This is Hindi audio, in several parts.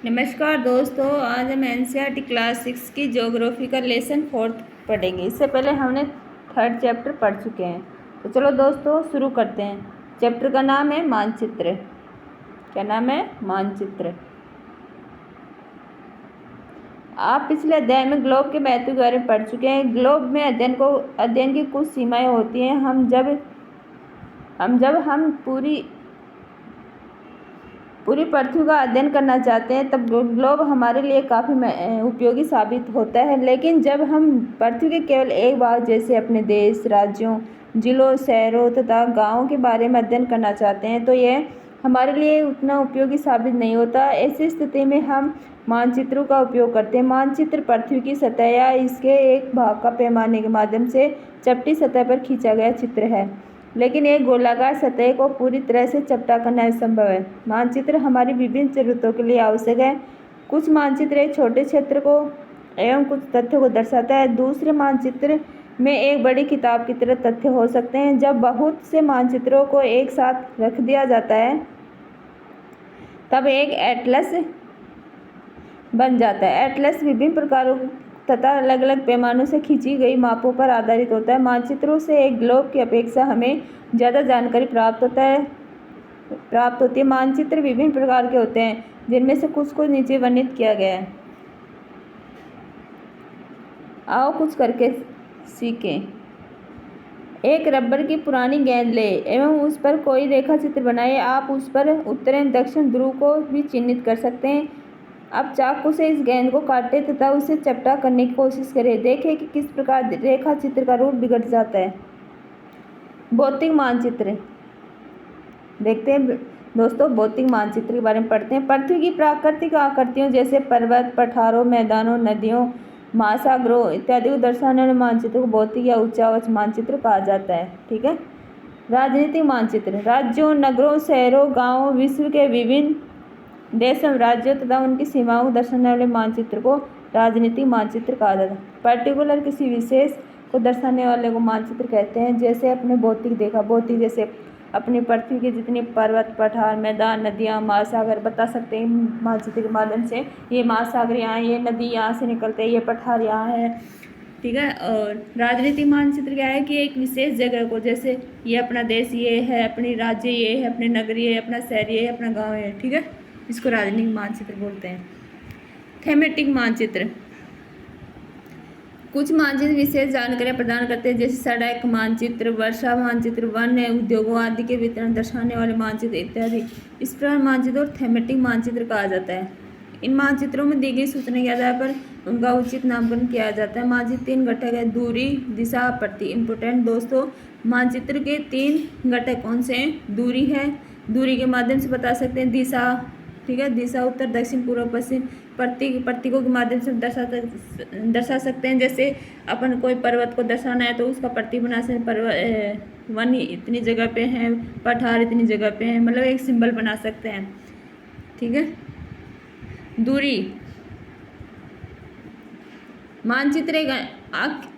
नमस्कार दोस्तों, आज हम एनसीईआरटी क्लास 6 की ज्योग्राफी का लेसन 4 पढ़ेंगे। इससे पहले हमने 3rd चैप्टर पढ़ चुके हैं। तो चलो दोस्तों शुरू करते हैं। चैप्टर का नाम है मानचित्र। क्या नाम है? मानचित्र। आप पिछले अध्याय में ग्लोब के महत्व के बारे में पढ़ चुके हैं। ग्लोब में अध्ययन की कुछ सीमाएं होती हैं। हम पूरी पृथ्वी का अध्ययन करना चाहते हैं तब ग्लोब हमारे लिए काफ़ी उपयोगी साबित होता है। लेकिन जब हम पृथ्वी के केवल एक भाग जैसे अपने देश, राज्यों, जिलों, शहरों तथा गांवों के बारे में अध्ययन करना चाहते हैं तो यह हमारे लिए उतना उपयोगी साबित नहीं होता। ऐसी स्थिति में हम मानचित्रों का उपयोग करते हैं। मानचित्र पृथ्वी की सतह या इसके एक भाग का पैमाने के माध्यम से चपटी सतह पर खींचा गया चित्र है, लेकिन एक गोलाकार सतह को पूरी तरह से चपटा करना असंभव है। मानचित्र हमारी विभिन्न जरूरतों के लिए आवश्यक है। कुछ मानचित्र एक छोटे क्षेत्र को एवं कुछ तथ्यों को दर्शाता है। दूसरे मानचित्र में एक बड़ी किताब की तरह तथ्य हो सकते हैं। जब बहुत से मानचित्रों को एक साथ रख दिया जाता है तब एक एटलस बन जाता है। एटलस विभिन्न प्रकारों तथा अलग अलग पैमानों से खींची गई मापों पर आधारित होता है। मानचित्रों से एक ग्लोब की अपेक्षा हमें ज़्यादा जानकारी प्राप्त होती है। मानचित्र विभिन्न प्रकार के होते हैं, जिनमें से कुछ को नीचे वर्णित किया गया है। आओ कुछ करके सीखें। एक रबर की पुरानी गेंद ले एवं उस पर कोई रेखा चित्र बनाए। आप उस पर उत्तर एवं दक्षिण ध्रुव को भी चिन्हित कर सकते हैं। अब चाकू से इस गेंद को काटे तथा उसे चपटा करने की कोशिश करें। देखें कि किस प्रकार रेखा चित्र का रूप बिगड़ जाता है। भौतिक मानचित्र देखते हैं दोस्तों। भौतिक मानचित्र के बारे में पढ़ते हैं। पृथ्वी की प्राकृतिक आकृतियों जैसे पर्वत, पठारों, मैदानों, नदियों, महासागरों इत्यादि को दर्शाने वाले मानचित्र को भौतिक या उच्चावच मानचित्र कहा जाता है। ठीक है। राजनीतिक मानचित्र राज्यों, नगरों, शहरों, गाँवों, विश्व के विभिन्न देशों, राज्यों तथा उनकी सीमाओं को दर्शाने वाले मानचित्र को राजनीतिक मानचित्र कहा जाता है। पर्टिकुलर किसी विशेष को दर्शाने वाले को मानचित्र कहते हैं। जैसे अपने भौतिक जैसे अपनी पृथ्वी के जितने पर्वत, पठार, मैदान, नदियाँ, महासागर बता सकते हैं मानचित्र के माध्यम से। ये महासागर यहाँ, ये नदी यहाँ से निकलते हैं, ये पठार यहाँ है। ठीक है। और राजनीतिक मानचित्र क्या है कि एक विशेष जगह को, जैसे ये अपना देश ये है, अपनी राज्य ये है, अपने नगर ये है, अपना शहर ये है, अपना गाँव है। ठीक है। इसको राजनीतिक मानचित्र बोलते हैं। थीमेटिक मानचित्र कुछ मानचित्र विशेष जानकारियां प्रदान करते हैं, जैसे सड़क मानचित्र, वर्षा मानचित्र, वन उद्योगों आदि के वितरण दर्शाने वाले मानचित्र इत्यादि। इस प्रकार मानचित्र और थीमेटिक मानचित्र कहा जाता है। इन मानचित्रों में दी गई सूचना के आधार पर उनका उचित नामकरण किया जाता है। मानचित्र 3 घटक है: दूरी, दिशा, प्रति। इम्पोर्टेंट दोस्तों, मानचित्र के 3 घटक कौन से हैं? दूरी है, दूरी के माध्यम से बता सकते हैं। दिशा, ठीक है, दिशा उत्तर, दक्षिण, पूर्व, पश्चिम। प्रतीकों के माध्यम से दर्शा सकते हैं। जैसे अपन कोई पर्वत को दर्शाना है तो उसका प्रतीक बना सकते हैं। पर्वत, वन इतनी जगह पे है, पठार इतनी जगह पे है, मतलब एक सिंबल बना सकते हैं। ठीक है। दूरी मानचित्र एक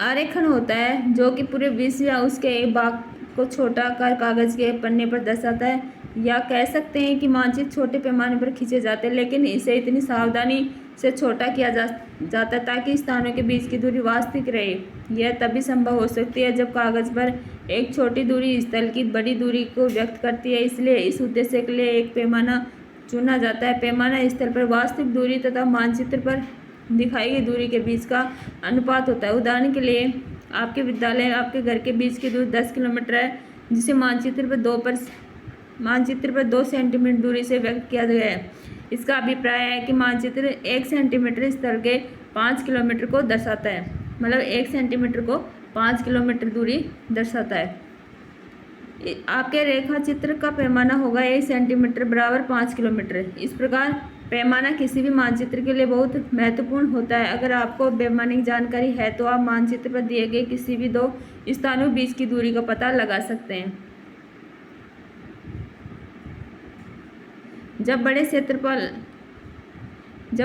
आरेखन होता है जो कि पूरे विश्व या उसके एक भाग को छोटा कर कागज के पन्ने पर दर्शाता है। या कह सकते हैं कि मानचित्र छोटे पैमाने पर खींचे जाते हैं, लेकिन इसे इतनी सावधानी से छोटा किया जाता है ताकि स्थानों के बीच की दूरी वास्तविक रहे। यह तभी संभव हो सकती है जब कागज पर एक छोटी दूरी स्थल की बड़ी दूरी को व्यक्त करती है। इसलिए इस उद्देश्य के लिए एक पैमाना चुना जाता है। पैमाना स्थल पर वास्तविक दूरी तथा मानचित्र पर दिखाई गई दूरी के बीच का अनुपात होता है। उदाहरण के लिए आपके विद्यालय आपके घर के बीच की दूरी 10 किलोमीटर है, जिसे मानचित्र पर 2 सेंटीमीटर दूरी से व्यक्त किया गया है। इसका अभिप्राय है कि मानचित्र 1 सेंटीमीटर स्थल के 5 किलोमीटर को दर्शाता है, मतलब 1 सेंटीमीटर को 5 किलोमीटर दूरी दर्शाता है। आपके रेखा चित्र का पैमाना होगा 1 सेंटीमीटर बराबर 5 किलोमीटर। इस प्रकार पैमाना किसी भी मानचित्र के लिए बहुत महत्वपूर्ण होता है। अगर आपको पैमाने जानकारी है तो आप मानचित्र पर दिए गए किसी भी 2 स्थानों के बीच की दूरी का पता लगा सकते हैं। जब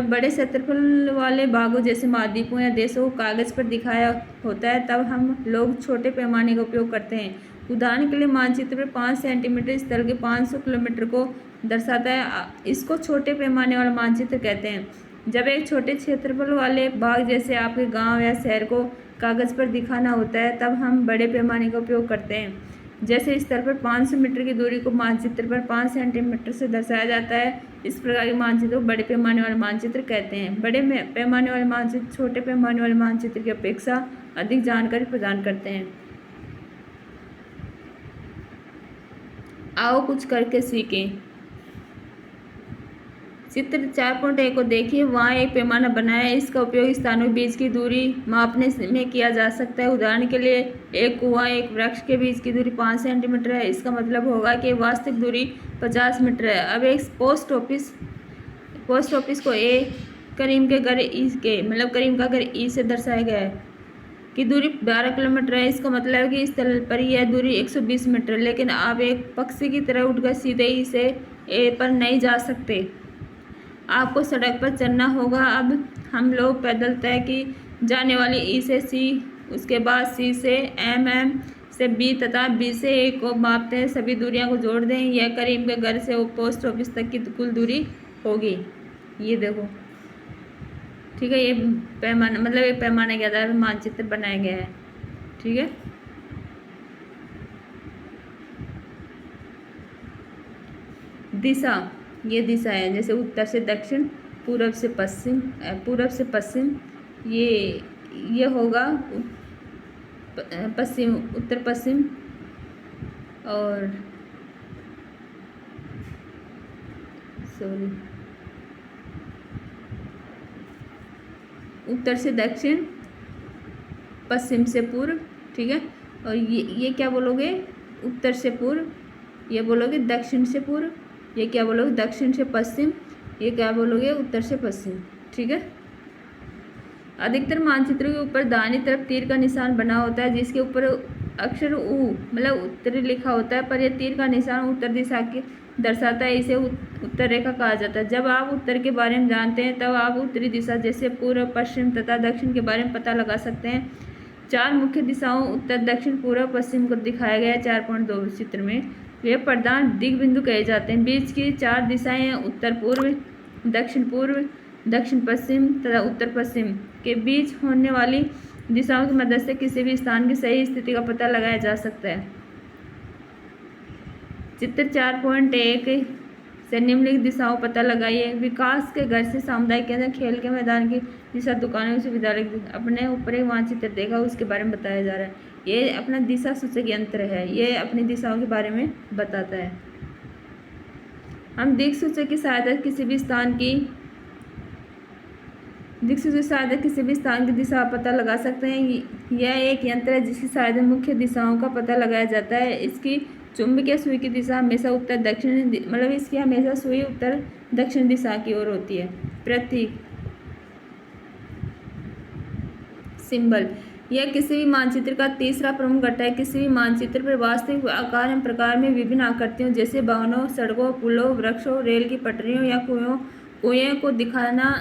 बड़े क्षेत्रफल वाले भागों जैसे महाद्वीपों या देशों को कागज पर दिखाया होता है तब हम लोग छोटे पैमाने का उपयोग करते हैं। उदाहरण के लिए मानचित्र पर 5 सेंटीमीटर स्थल के 500 किलोमीटर को दर्शाता है। इसको छोटे पैमाने वाला मानचित्र कहते हैं। जब एक छोटे क्षेत्रफल वाले भाग जैसे आपके गांव या शहर को कागज़ पर दिखाना होता है तब हम बड़े पैमाने का उपयोग करते हैं। जैसे स्थल पर 500 मीटर की दूरी को मानचित्र पर 5 सेंटीमीटर से दर्शाया जाता है। इस प्रकार के मानचित्र को बड़े पैमाने वाले मानचित्र कहते हैं। बड़े पैमाने वाले मानचित्र छोटे पैमाने वाले मानचित्र की अपेक्षा अधिक जानकारी प्रदान करते हैं। आओ कुछ करके सीखें। चित्र 4.1 को देखिए। वहाँ एक पैमाना बनाया है। इसका उपयोग स्थानों के बीच की दूरी मापने में किया जा सकता है। उदाहरण के लिए एक कुआं एक वृक्ष के बीच की दूरी 5 सेंटीमीटर है। इसका मतलब होगा कि वास्तविक दूरी 50 मीटर है। अब एक पोस्ट ऑफिस को ए, करीम के घर ई के मतलब करीम का घर ई से दर्शाया गया है कि दूरी 12 किलोमीटर है। इसका मतलब है कि इस स्थल पर यह दूरी 120 मीटर है। लेकिन आप एक पक्षी की तरह उठकर सीधे ई से ए पर नहीं जा सकते, आपको सड़क पर चलना होगा। अब हम लोग पैदल तय की जाने वाली ई से सी, उसके बाद सी से एम, एम से बी तथा बी से ए को मापते हैं। सभी दूरियां को जोड़ दें। यह करीम के घर से पोस्ट ऑफिस तक की कुल दूरी होगी। ये देखो, ठीक है। ये पैमाना मतलब एक पैमाने के आधार पर मानचित्र बनाया गया है। ठीक है। दिशा, ये दिशा है जैसे उत्तर से दक्षिण, पूरब से पश्चिम। ये होगा पश्चिम, उत्तर पश्चिम। और उत्तर से दक्षिण, पश्चिम से पूर्व। ठीक है। और ये क्या बोलोगे? उत्तर से पूर्व। ये बोलोगे दक्षिण से पूर्व। ये क्या बोलोगे? दक्षिण से पश्चिम। ये क्या बोलोगे? उत्तर से पश्चिम। ठीक है। अधिकतर मानचित्रों के ऊपर दाहिनी तरफ तीर का निशान बना होता है जिसके ऊपर अक्षर ऊ मतलब उत्तरी लिखा होता है, पर यह तीर का निशान उत्तर दिशा की दर्शाता है। इसे उत्तर रेखा कहा जाता है। जब आप उत्तर के बारे में जानते हैं तब आप उत्तरी दिशा जैसे पूर्व, पश्चिम तथा दक्षिण के बारे में पता लगा सकते हैं। 4 मुख्य दिशाओं उत्तर, दक्षिण, पूर्व, पश्चिम को दिखाया गया है 4.2 चित्र में। वे प्रधान दिग्बिंदु कहे जाते हैं। बीच की 4 दिशाएं हैं उत्तर पूर्व, दक्षिण पश्चिम तथा उत्तर पश्चिम। के बीच होने वाली दिशाओं की मदद से किसी भी स्थान की सही स्थिति का पता लगाया जा सकता है। चित्र 4.1 से निम्नलिखित दिशाओं पता लगाइए। विकास के घर से सामुदायिक केंद्र, खेल के मैदान की दिशा, दुकानें, विश्वविद्यालय की दिशा। अपने ऊपर एक मानचित्र देखा, उसके बारे में बताया जा रहा है। ये अपना दिशा सूचक यंत्र है। ये अपनी दिशाओं के बारे में बताता है। हम दिक्सूचक की सहायता किसी भी स्थान की दिशा पता लगा सकते हैं। यह एक यंत्र है जिसकी सहायता मुख्य दिशाओं का पता लगाया जाता है। इसकी चुंबकीय सुई की दिशा हमेशा उत्तर दक्षिण मतलब इसकी हमेशा सुई उत्तर दक्षिण दिशा की ओर होती है। प्रतीक, सिंबल, यह किसी भी मानचित्र का तीसरा प्रमुख घटक है। किसी भी मानचित्र पर वास्तविक आकार एवं प्रकार में विभिन्न आकृतियों जैसे भवनों, सड़कों, पुलों, वृक्षों, रेल की पटरियों या कुएं को दिखाना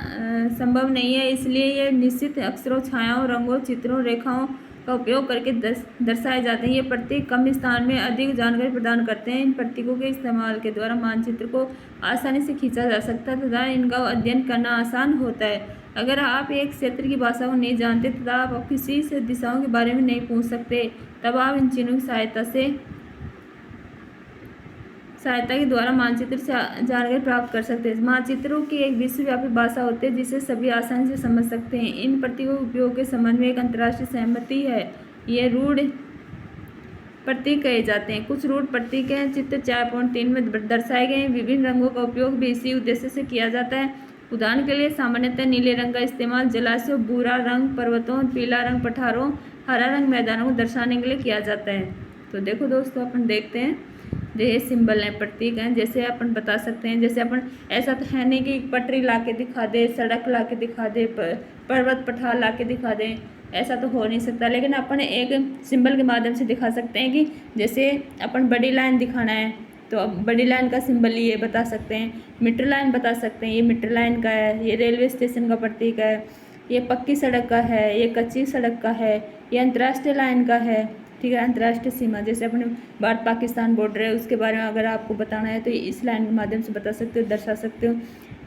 संभव नहीं है। इसलिए ये निश्चित अक्षरों, छायाओं, रंगों, चित्रों, रेखाओं का उपयोग करके दर्शाए जाते हैं। ये प्रतीक कम स्थान में अधिक जानकारी प्रदान करते हैं। इन प्रतीकों के इस्तेमाल के द्वारा मानचित्र को आसानी से खींचा जा सकता है तथा इनका अध्ययन करना आसान होता है। अगर आप एक क्षेत्र की भाषा को नहीं जानते तथा आप किसी से दिशाओं के बारे में नहीं पूछ सकते, तब आप इन चिन्हों की सहायता के द्वारा मानचित्र से जानकारी प्राप्त कर सकते हैं। मानचित्रों की एक विश्वव्यापी भाषा होती है जिसे सभी आसानी से समझ सकते हैं। इन प्रतीकों के उपयोग के संबंध में एक अंतर्राष्ट्रीय सहमति है। ये रूढ़ प्रतीक कहे जाते हैं। कुछ रूढ़ प्रतीक हैं चित्र 4.3 में दर्शाए गए हैं। विभिन्न रंगों का उपयोग भी इसी उद्देश्य से किया जाता है। उदाहरण के लिए सामान्यतः नीले रंग का इस्तेमाल जलाशयों, भूरा रंग पर्वतों, पीला रंग पठारों, हरा रंग मैदानों को दर्शाने के लिए किया जाता है। तो देखो दोस्तों, अपन देखते हैं ये सिंबल हैं, प्रतीक हैं। जैसे अपन बता सकते हैं, जैसे अपन ऐसा तो है नहीं कि पटरी ला के दिखा दे, सड़क ला के दिखा दे, पर्वत पठार ला के दिखा दें, ऐसा तो हो नहीं सकता। लेकिन अपन एक सिंबल के माध्यम से दिखा सकते हैं कि जैसे अपन बड़ी लाइन दिखाना है तो अब बड़ी लाइन का सिंबल ये बता सकते हैं। मीटर लाइन बता सकते हैं, ये मीटर लाइन का है। ये रेलवे स्टेशन का प्रतीक है। ये पक्की सड़क का है। ये कच्ची सड़क का है। ये अंतर्राष्ट्रीय लाइन का है। ठीक है। अंतर्राष्ट्रीय सीमा, जैसे अपने भारत पाकिस्तान बॉर्डर है, उसके बारे में अगर आपको बताना है तो इस लाइन के माध्यम से बता सकते हो, दर्शा सकते हो।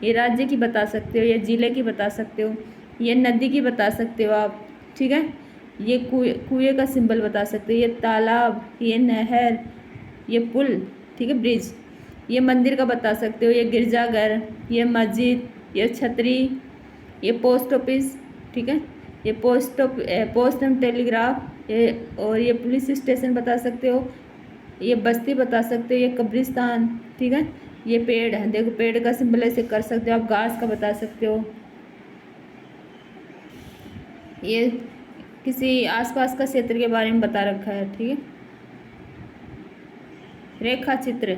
ये राज्य की बता सकते हो, ये ज़िले की बता सकते हो, ये नदी की बता सकते हो आप, ठीक है। ये कुएं का सिंबल बता सकते हो, ये तालाब, ये नहर, ये पुल, ठीक है, ब्रिज। ये मंदिर का बता सकते हो, ये गिरजाघर, ये मस्जिद, ये छतरी, ये पोस्ट ऑफिस, ठीक है, ये पोस्ट एंड टेलीग्राफ, ये और ये पुलिस स्टेशन बता सकते हो, ये बस्ती बता सकते हो, ये कब्रिस्तान, ठीक है। ये पेड़ है, देखो पेड़ का सिंबल ऐसे कर सकते हो आप। घास का बता सकते हो, ये किसी आसपास का क्षेत्र के बारे में बता रखा है, ठीक है। रेखा चित्र,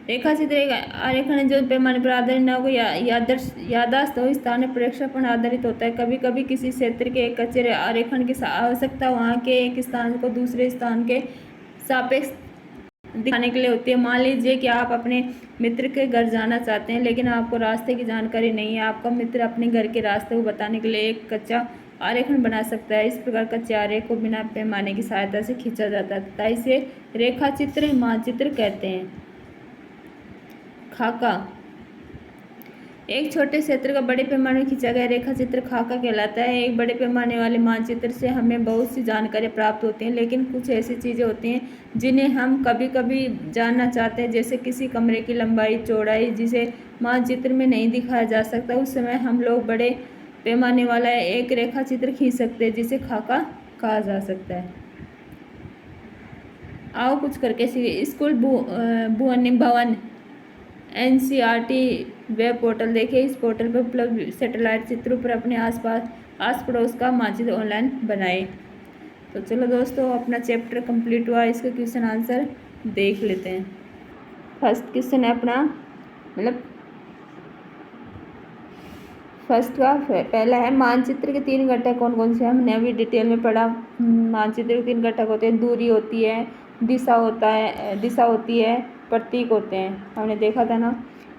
रेखा चित्र एक आरेखन है जो पैमाने पर आधारित न हो, याददाश्त हो, स्थानीय प्रेक्षण पर आधारित होता है। कभी कभी किसी क्षेत्र के एक कच्चे आरेखन की आवश्यकता वहाँ के एक स्थान को दूसरे स्थान के सापेक्ष दिखाने के लिए होती है। मान लीजिए कि आप अपने मित्र के घर जाना चाहते हैं, लेकिन आपको रास्ते की जानकारी नहीं है। आपका मित्र अपने घर के रास्ते को बताने के लिए एक कच्चा आरेखन बना सकता है। इस प्रकार कच्चे आरेख को बिना पैमाने की सहायता से खींचा जाता है तथा इसे रेखा चित्र, मानचित्र कहते हैं। खाका, एक छोटे क्षेत्र का बड़े पैमाने में खींचा गया रेखा चित्र खाका कहलाता है। एक बड़े पैमाने वाले मानचित्र से हमें बहुत सी जानकारी प्राप्त होती हैं, लेकिन कुछ ऐसी चीज़ें होती हैं जिन्हें हम कभी कभी जानना चाहते हैं, जैसे किसी कमरे की लंबाई चौड़ाई, जिसे मानचित्र में नहीं दिखाया जा सकता। उस समय हम लोग बड़े पैमाने वाला एक रेखा चित्र खींच सकते हैं, जिसे खाका कहा जा सकता है। आओ कुछ करके स्कूल भवन NCERT वेब पोर्टल देखिए। इस पोर्टल पर उपलब्ध सैटेलाइट चित्रों पर अपने आस पड़ोस का मानचित्र ऑनलाइन बनाएं। तो चलो दोस्तों, अपना चैप्टर कंप्लीट हुआ। इसका क्वेश्चन आंसर देख लेते हैं। फर्स्ट क्वेश्चन है अपना, मतलब फर्स्ट का पहला है, मानचित्र के 3 घटक कौन कौन से हैं। हमने अभी डिटेल में पढ़ा। मानचित्र के 3 घटक होते हैं, दूरी होती है, दिशा होती है, प्रतीक होते हैं, हमने देखा था ना।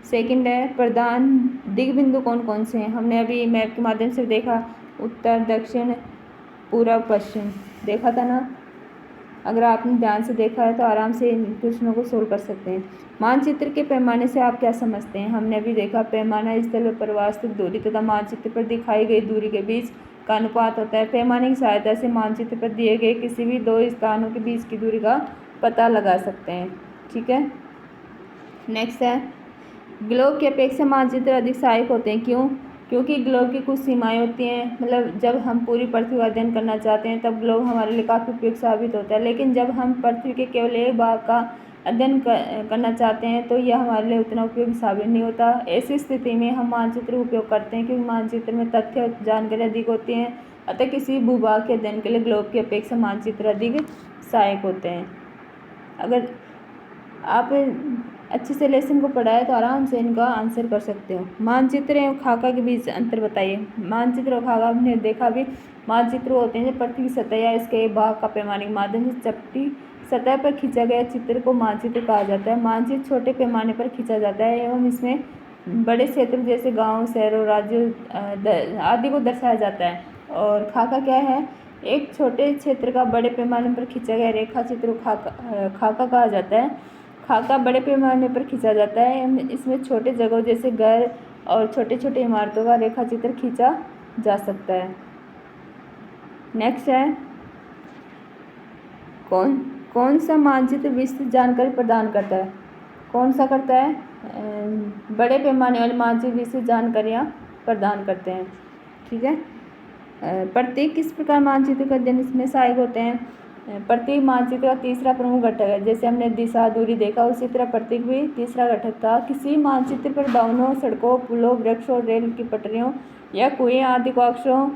सेकंड है, प्रधान दिग बिंदु कौन कौन से हैं। हमने अभी मैप के माध्यम से देखा, उत्तर, दक्षिण, पूर्व, पश्चिम, देखा था ना। अगर आपने ध्यान से देखा है तो आराम से इन प्रश्नों को सोल्व कर सकते हैं। मानचित्र के पैमाने से आप क्या समझते हैं। हमने अभी देखा, पैमाना स्थल पर वास्तविक दूरी तथा मानचित्र पर दिखाई गई दूरी के बीच का अनुपात होता है। पैमाने की सहायता से मानचित्र पर दिए गए किसी भी 2 स्थानों के बीच की दूरी का पता लगा सकते हैं, ठीक है। नेक्स्ट है, ग्लोब की अपेक्षा मानचित्र अधिक सहायक होते हैं, क्यों। क्योंकि ग्लोब की कुछ सीमाएं होती हैं, मतलब जब हम पूरी पृथ्वी का अध्ययन करना चाहते हैं तब ग्लोब हमारे लिए काफ़ी उपयोगी साबित होता है, लेकिन जब हम पृथ्वी के केवल एक भाग का अध्ययन करना चाहते हैं तो यह हमारे लिए उतना उपयोगी साबित नहीं होता। ऐसी स्थिति में हम मानचित्र का उपयोग करते हैं, क्योंकि मानचित्र में तथ्य और जानकारी अधिक होती हैं। अतः किसी भूभाग के अध्ययन के लिए ग्लोब की अपेक्षा मानचित्र अधिक सहायक होते हैं। अगर आप अच्छे से लेसन को पढ़ा है तो आराम से इनका आंसर कर सकते हो। मानचित्र एवं खाका के बीच अंतर बताइए। मानचित्र और खाका हमने देखा भी, मानचित्र होते हैं जो पृथ्वी की सतह या इसके एक भाग का पैमाने के माध्यम से चपटी सतह पर खींचा गया चित्र को मानचित्र कहा जाता है। मानचित्र छोटे पैमाने पर खींचा जाता है एवं इसमें बड़े क्षेत्र जैसे गाँव, शहरों, राज्यों आदि को दर्शाया जाता है। और खाका क्या है, एक छोटे क्षेत्र का बड़े पैमाने पर खींचा गया रेखा चित्र खाका कहा जाता है। खाका बड़े पैमाने पर खींचा जाता है, इसमें छोटे जगहों जैसे घर और छोटे छोटे इमारतों का रेखा चित्र खींचा जा सकता है। नेक्स्ट है, कौन सा मानचित्र विस्तृत जानकारी प्रदान करता है। कौन सा करता है, बड़े पैमाने वाले मानचित्र विस्तृत जानकारियाँ प्रदान करते हैं, ठीक है। प्रत्येक किस प्रकार मानचित्र का अध्ययन इसमें सहायक होते हैं। प्रतीक मानचित्र का तीसरा प्रमुख घटक है। जैसे हमने दिशा, दूरी देखा, उसी तरह प्रतीक भी तीसरा घटक था। किसी मानचित्र पर भवनों, सड़कों, पुलों, वृक्षों, रेल की पटरियों या कुएं आदि को अक्षरों,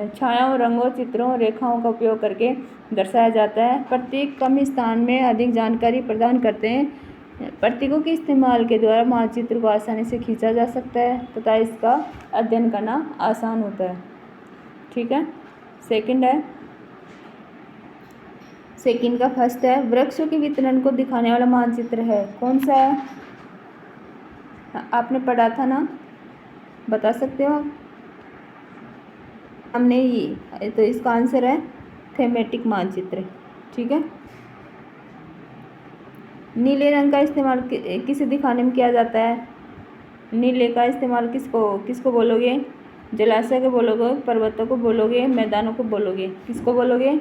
छायाओं, रंगों, चित्रों, रेखाओं का उपयोग करके दर्शाया जाता है। प्रतीक कम स्थान में अधिक जानकारी प्रदान करते हैं। प्रतीकों के इस्तेमाल के द्वारा मानचित्र को आसानी से खींचा जा सकता है तथा इसका अध्ययन करना आसान होता है, ठीक है। सेकंड का फर्स्ट है, वृक्षों के वितरण को दिखाने वाला मानचित्र है। कौन सा है, आपने पढ़ा था ना, बता सकते हो आप। हमने ये तो इसका आंसर है थेमेटिक मानचित्र। ठीक है। नीले रंग का इस्तेमाल किसे दिखाने में किया जाता है? नीले का इस्तेमाल किसको बोलोगे? जलाशय को बोलोगे, पर्वतों को बोलोगे, मैदानों को बोलोगे? किसको बोलोगे?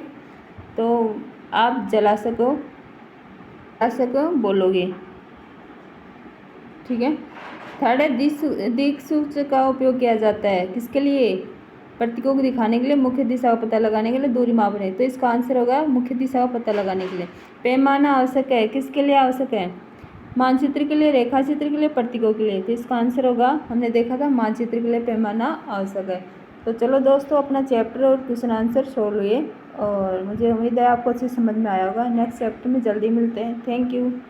तो आप जलाशय को बोलोगे। ठीक है। थर्ड है दिक्सूचक का उपयोग किया जाता है किसके लिए? प्रतीकों को दिखाने के लिए, मुख्य दिशा का पता लगाने के लिए, दूरी मापने। तो इसका आंसर होगा मुख्य दिशा का पता लगाने के लिए। पैमाना आवश्यक है किसके लिए आवश्यक है? मानचित्र के लिए, रेखा चित्र के लिए, प्रतीकों के लिए। तो इसका आंसर होगा, हमने देखा था, मानचित्र के लिए पैमाना आवश्यक है। तो चलो दोस्तों, अपना चैप्टर और क्वेश्चन आंसर सोल्व हुए और मुझे उम्मीद है आपको अच्छी समझ में आया होगा। नेक्स्ट चैप्टर में जल्दी मिलते हैं। Thank you.